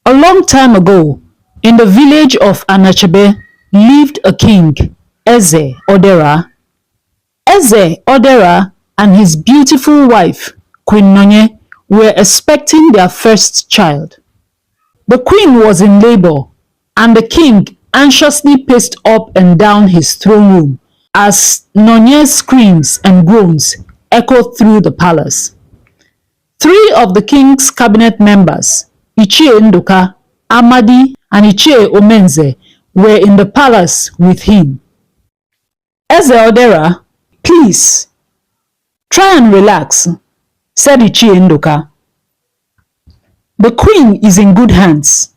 A long time ago, in the village of Anachebe, lived a king, Eze Odera. Eze Odera and his beautiful wife, Queen Nonye, were expecting their first child. The queen was in labor, and the king anxiously paced up and down his throne room as Nonye's screams and groans echoed through the palace. Three of the king's cabinet members, Ichie Nduka, Amadi, and Ichie Omenze, were in the palace with him. Eze Odera, please, try and relax, said Ichie Nduka. The queen is in good hands.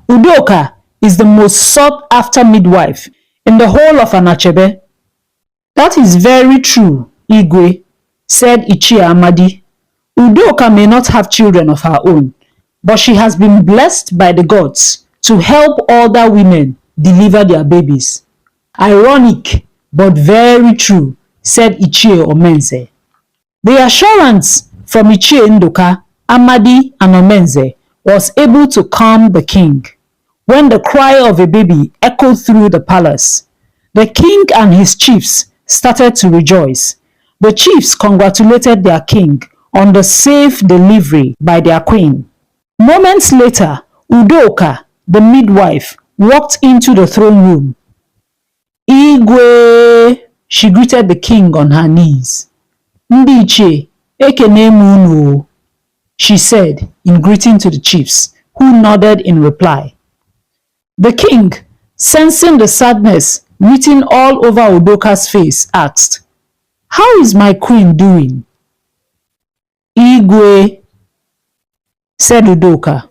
Udoka is the most sought-after midwife in the whole of Anachebe. That is very true, Igwe, said Ichie Amadi. Udoka may not have children of her own, but she has been blessed by the gods to help other women deliver their babies. Ironic, but very true, said Ichie Omenze. The assurance from Ichie Nduka, Amadi, and Omenze was able to calm the king. When the cry of a baby echoed through the palace, the king and his chiefs started to rejoice. The chiefs congratulated their king on the safe delivery by their queen. Moments later, Udoka, the midwife, walked into the throne room. Igwe, she greeted the king on her knees. Ndiche, ekene munu, she said in greeting to the chiefs, who nodded in reply. The king, sensing the sadness written all over Udoka's face, asked, "How is my queen doing?" Igwe, said Udoka,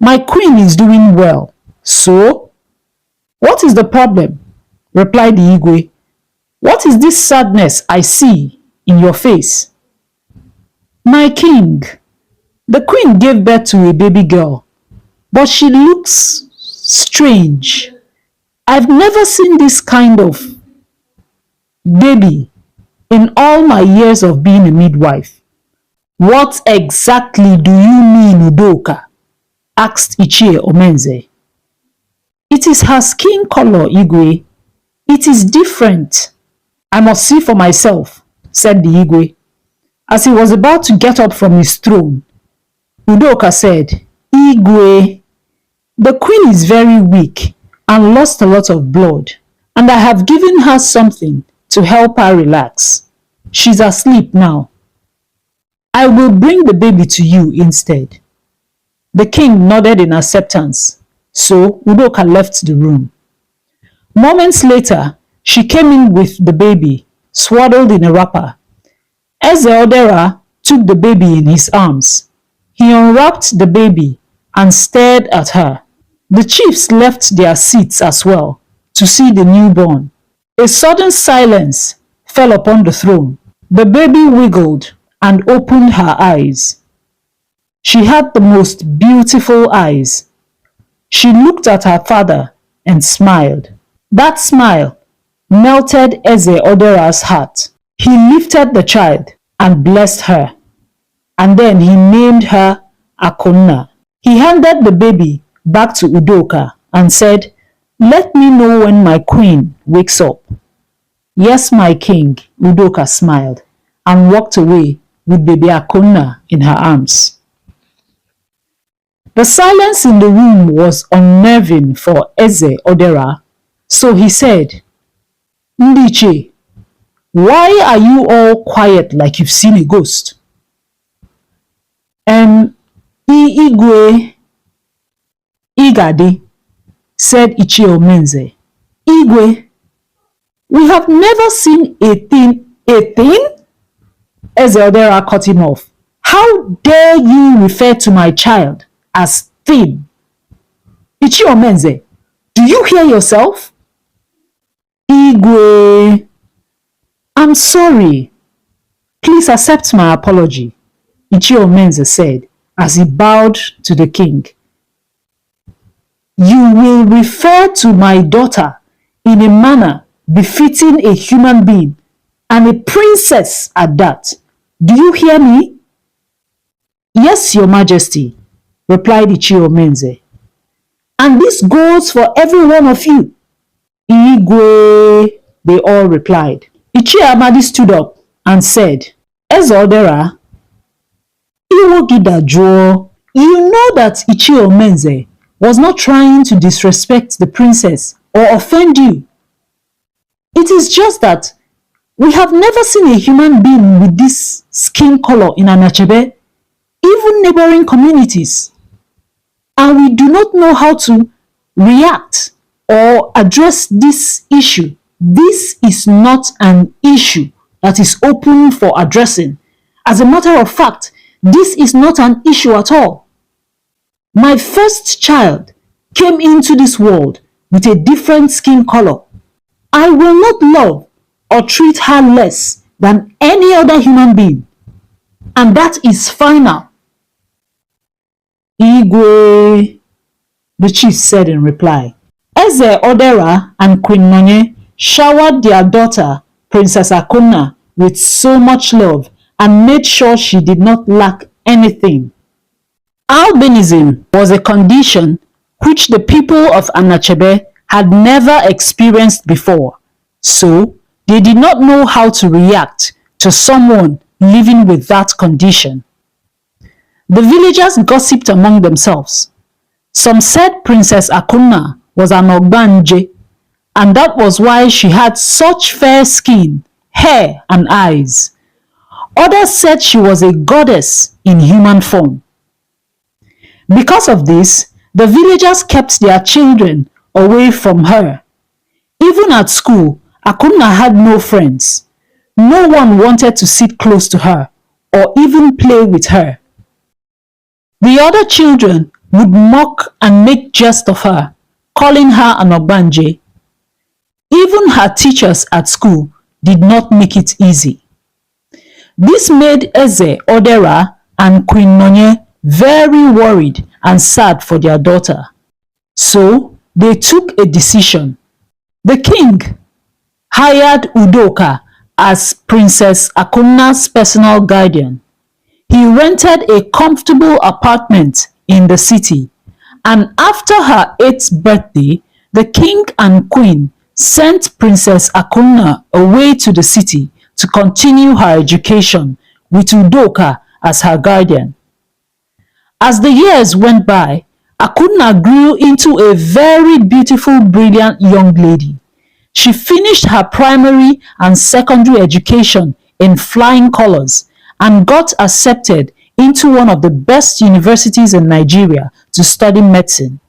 "My queen is doing well. So, what is the problem?" replied the Igwe. "What is this sadness I see in your face?" "My king, the queen gave birth to a baby girl, but she looks strange. I've never seen this kind of baby in all my years of being a midwife." "What exactly do you mean, Udoka?" asked Ichie Omenze. "It is her skin color, Igwe. It is different. I must see for myself," said the Igwe. As he was about to get up from his throne, Udoka said, "Igwe, the queen is very weak and lost a lot of blood, and I have given her something to help her relax. She's asleep now. I will bring the baby to you instead." The king nodded in acceptance, so Udoka left the room. Moments later, she came in with the baby, swaddled in a wrapper. Eze Odera took the baby in his arms. He unwrapped the baby and stared at her. The chiefs left their seats as well to see the newborn. A sudden silence fell upon the throne. The baby wiggled and opened her eyes. She had the most beautiful eyes. She looked at her father and smiled. That smile melted Eze Odera's heart. He lifted the child and blessed her, and then he named her Akunna. He handed the baby back to Udoka and said, "Let me know when my queen wakes up." "Yes, my king," Udoka smiled and walked away with baby Akunna in her arms. The silence in the room was unnerving for Eze Odera, so he said, "Ndiche, why are you all quiet like you've seen a ghost?" Igwe, Igade, said Ichie Omenze. "Igwe, we have never seen a thing? Eze Odera cut him off. "How dare you refer to my child as thin? Ichie Omenze, do you hear yourself?" "Igwe, I'm sorry. Please accept my apology," Ichie Omenze said as he bowed to the king. "You will refer to my daughter in a manner befitting a human being and a princess at that. Do you hear me?" "Yes, your majesty," replied Ichie Omenze. And this goes for every one of you. Igwe, they all replied. Ichie Amadi stood up and said, Ezodera, Iwogidajo, you know that Ichie Omenze was not trying to disrespect the princess or offend you. It is just that we have never seen a human being with this skin color in Anachebe, even neighboring communities. And we do not know how to react or address this issue. This is not an issue that is open for addressing. As a matter of fact, this is not an issue at all. My first child came into this world with a different skin color. I will not love or treat her less than any other human being. And that is final. Igwe, the chief said in reply. Eze Odera and Queen Nonye showered their daughter, Princess Akunna, with so much love and made sure she did not lack anything. Albinism was a condition which the people of Anachebe had never experienced before, so they did not know how to react to someone living with that condition. The villagers gossiped among themselves. Some said Princess Akunna was an Ogbanje, and that was why she had such fair skin, hair, and eyes. Others said she was a goddess in human form. Because of this, the villagers kept their children away from her. Even at school, Akunna had no friends. No one wanted to sit close to her or even play with her. The other children would mock and make jest of her, calling her an Ogbanje. Even her teachers at school did not make it easy. This made Eze Odera and Queen Nonye very worried and sad for their daughter. So they took a decision. The king hired Udoka as Princess Akunna's personal guardian. He rented a comfortable apartment in the city, and after her 8th birthday, the king and queen sent Princess Akunna away to the city to continue her education with Udoka as her guardian. As the years went by, Akunna grew into a very beautiful, brilliant young lady. She finished her primary and secondary education in flying colors and got accepted into one of the best universities in Nigeria to study medicine.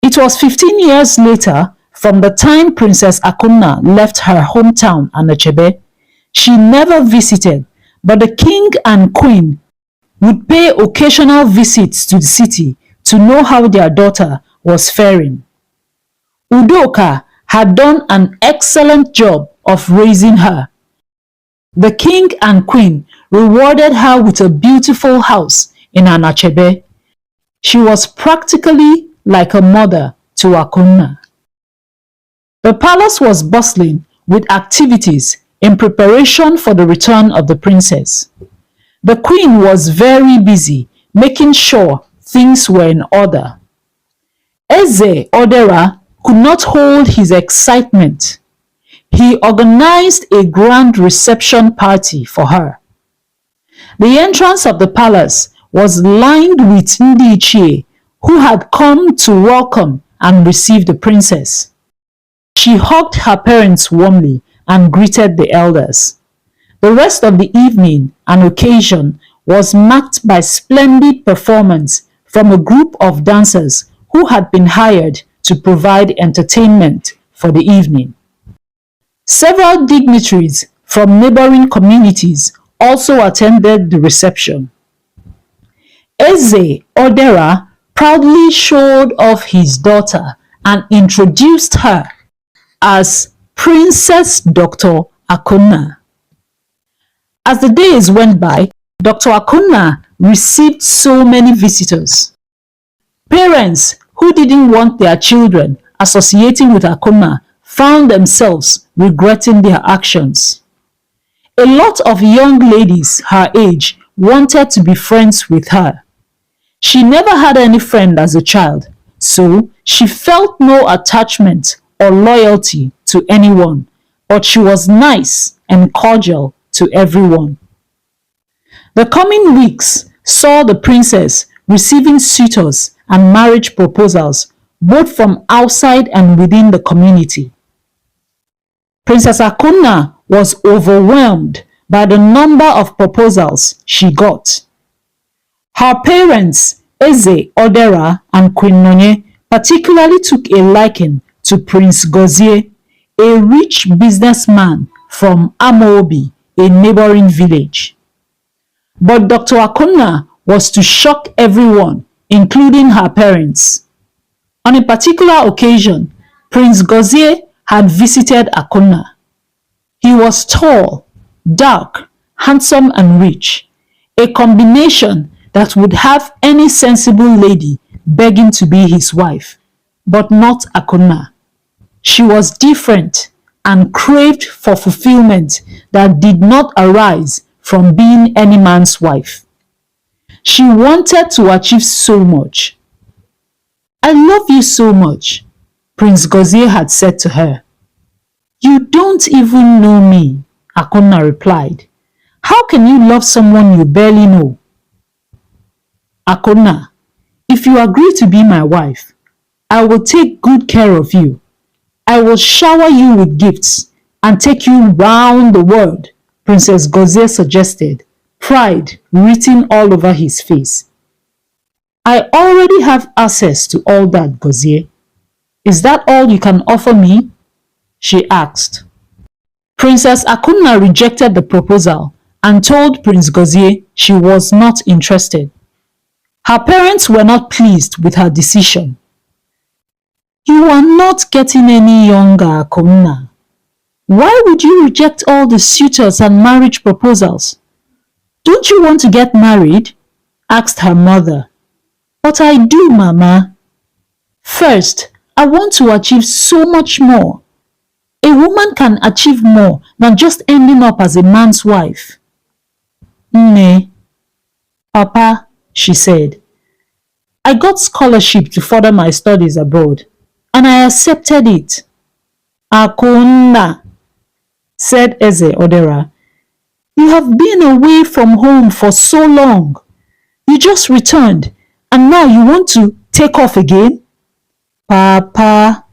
It was 15 years later from the time Princess Akunna left her hometown, Anachebe. She never visited, but the king and queen would pay occasional visits to the city to know how their daughter was faring. Udoka had done an excellent job of raising her. The king and queen rewarded her with a beautiful house in Anachebe. She was practically like a mother to Akunna. The palace was bustling with activities in preparation for the return of the princess. The queen was very busy making sure things were in order. Eze Odera could not hold his excitement. He organized a grand reception party for her. The entrance of the palace was lined with Ndi Ichie, who had come to welcome and receive the princess. She hugged her parents warmly and greeted the elders. The rest of the evening and occasion was marked by splendid performance from a group of dancers who had been hired to provide entertainment for the evening. Several dignitaries from neighboring communities also attended the reception. Eze Odera proudly showed off his daughter and introduced her as Princess Dr. Akunna. As the days went by, Dr. Akunna received so many visitors. Parents who didn't want their children associating with Akunna found themselves regretting their actions. A lot of young ladies her age wanted to be friends with her. She never had any friend as a child, so she felt no attachment or loyalty to anyone, but she was nice and cordial to everyone. The coming weeks saw the princess receiving suitors and marriage proposals both from outside and within the community. Princess Akunna was overwhelmed by the number of proposals she got. Her parents, Eze Odera and Queen Nonye, particularly took a liking to Prince Gozie, a rich businessman from Amobi, a neighboring village. But Dr. Akunna was to shock everyone, including her parents. On a particular occasion, Prince Gozie had visited Akunna. He was tall, dark, handsome and rich, a combination that would have any sensible lady begging to be his wife, but not Akunna. She was different and craved for fulfillment that did not arise from being any man's wife. She wanted to achieve so much. "I love you so much," Prince Gozie had said to her. "You don't even know me," Akunna replied. "How can you love someone you barely know?" "Akunna, if you agree to be my wife, I will take good care of you. I will shower you with gifts and take you round the world," Princess Gozie suggested, pride written all over his face. "I already have access to all that, Gozie. Is that all you can offer me?" she asked. Princess Akunna rejected the proposal and told Prince Gozie she was not interested. Her parents were not pleased with her decision. "You are not getting any younger, Akunna. Why would you reject all the suitors and marriage proposals? Don't you want to get married?" asked her mother. "But I do, Mama. First, I want to achieve so much more. A woman can achieve more than just ending up as a man's wife." "Nne, Papa," she said, "I got scholarship to further my studies abroad, and I accepted it." "Akunna," said Eze Odera, "you have been away from home for so long. You just returned, and now you want to take off again?" "Papa,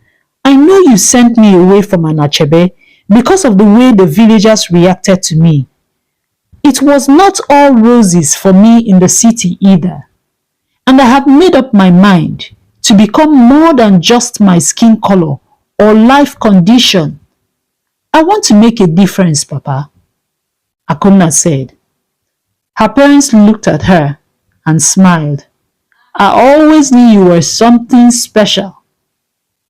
I know you sent me away from Anachebe because of the way the villagers reacted to me. It was not all roses for me in the city either. And I have made up my mind to become more than just my skin color or life condition. I want to make a difference, Papa," Akunna said. Her parents looked at her and smiled. "I always knew you were something special.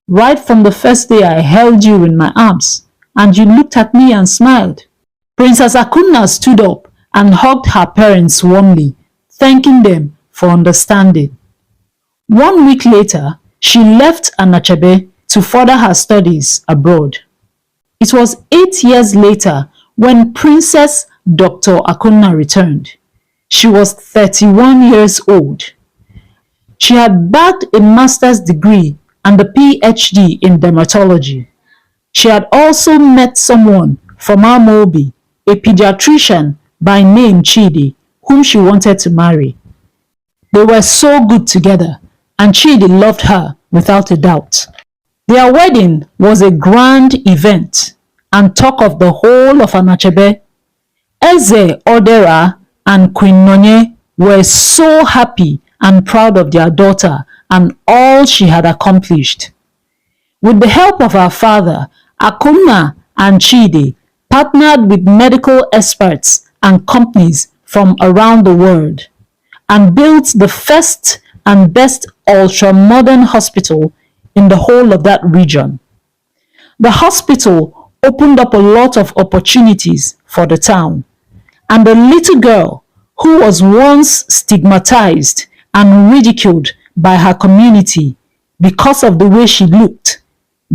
Right from the first day I held you in my arms and you looked at me and smiled." Princess Akunna stood up and hugged her parents warmly, thanking them for understanding. 1 week later, she left Anachebe to further her studies abroad. It was 8 years later when Princess Dr. Akunna returned. She was 31 years old. She had bagged a master's degree and a PhD in dermatology. She had also met someone from Amobi, a pediatrician by name Chidi, whom she wanted to marry. They were so good together, and Chidi loved her without a doubt. Their wedding was a grand event and talk of the whole of Anachebe. Eze Odera and Queen Nonye were so happy and proud of their daughter and all she had accomplished. With the help of her father, Akunna and Chidi partnered with medical experts and companies from around the world and built the first and best ultra-modern hospital in the whole of that region. The hospital opened up a lot of opportunities for the town, and the little girl who was once stigmatized and ridiculed by her community because of the way she looked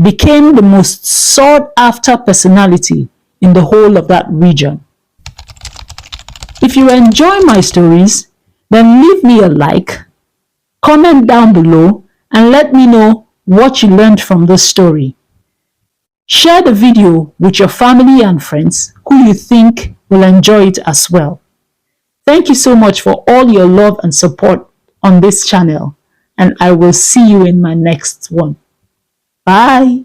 became the most sought-after personality in the whole of that region. If you enjoy my stories, then leave me a like, Comment down below and let me know what you learned from this story. Share the video with your family and friends who you think will enjoy it as well. Thank you so much for all your love and support on this channel, and I will see you in my next one. Bye.